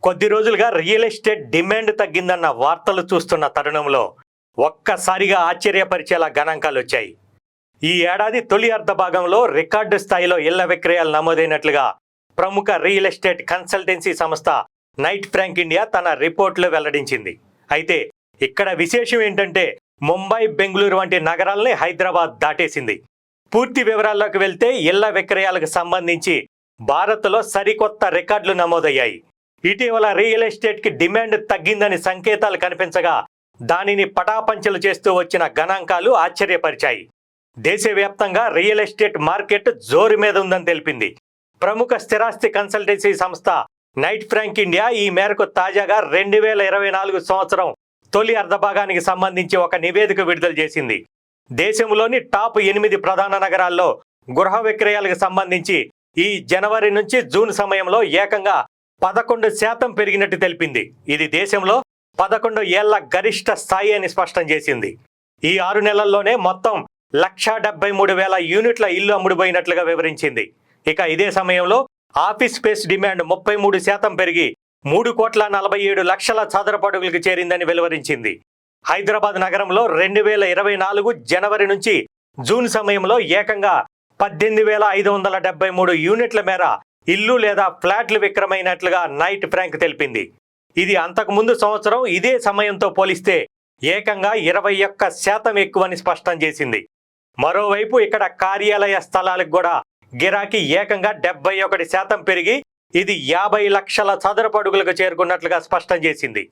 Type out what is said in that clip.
కొద్ది రోజులుగా real estate demand తగ్గిందన్న వార్తలు చూస్తున్న తరుణంలో ఒక్కసారిగా ఆశ్చర్యపరిచేలా గణాంకాలు వచ్చాయి. ఈ ఏడాది తొలి అర్ధ భాగంలో రికార్డు స్థాయిలో ఇళ్ల విక్రయాలు నమోదైనట్లుగా ప్రముఖ రియల్ ఎస్టేట్ కన్సల్టెన్సీ సంస్థ నైట్ ఫ్రాంక్ ఇండియా తన రిపోర్టులో వెల్లడించింది. అయితే ఇక్కడ విశేషం ఏంటంటే ముంబై, బెంగళూరు వంటి నగరాల్ని హైదరాబాద్ దాటేసింది. పూర్తి వివరాల్లోకి వెళ్తే ఇళ్ల విక్రయాలకు సంబంధించి భారత్లో సరికొత్త రికార్డులు నమోదయ్యాయి. ఇటీవల రియల్ ఎస్టేట్కి డిమాండ్ తగ్గిందని సంకేతాలు కనిపించగా దానిని పటాపంచలు చేస్తూ వచ్చిన గణాంకాలు ఆశ్చర్యపరిచాయి. దేశవ్యాప్తంగా రియల్ ఎస్టేట్ మార్కెట్ జోరు మీద ఉందని తెలిపింది. ప్రముఖ స్థిరాస్తి కన్సల్టెన్సీ సంస్థ నైట్ ఫ్రాంక్ ఇండియా ఈ మేరకు తాజాగా 2024 సంవత్సరం తొలి అర్ధభాగానికి సంబంధించి ఒక నివేదిక విడుదల చేసింది. దేశంలోని టాప్ 8 ప్రధాన నగరాల్లో గృహ విక్రయాలకు సంబంధించి ఈ జనవరి నుంచి జూన్ సమయంలో ఏకంగా 11% పెరిగినట్టు తెలిపింది. ఇది దేశంలో 11 ఏళ్ల గరిష్ట స్థాయి అని స్పష్టం చేసింది. ఈ 6 నెలల్లోనే మొత్తం 1,73,000 యూనిట్ల ఇల్లు అమ్ముడుపోయినట్లుగా వివరించింది. ఇక ఇదే సమయంలో ఆఫీస్ స్పేస్ డిమాండ్ 33% పెరిగి 3,47,00,000 చదరపు అడుగులకు చేరిందని వెలువరించింది. హైదరాబాద్ నగరంలో 2024 జనవరి నుంచి జూన్ సమయంలో ఏకంగా 18,573 యూనిట్ల మేర ఇల్లు లేదా ఫ్లాట్లు విక్రమైనట్లుగా నైట్ ఫ్రాంక్ తెలిపింది. ఇది అంతకుముందు సంవత్సరం ఇదే సమయంతో పోలిస్తే ఏకంగా 21% ఎక్కువని స్పష్టం చేసింది. మరోవైపు ఇక్కడ కార్యాలయ స్థలాలకు కూడా గిరాకీ ఏకంగా 71% పెరిగి ఇది 50 లక్షల చదరపు అడుగులకు చేరుకున్నట్లుగా స్పష్టం చేసింది.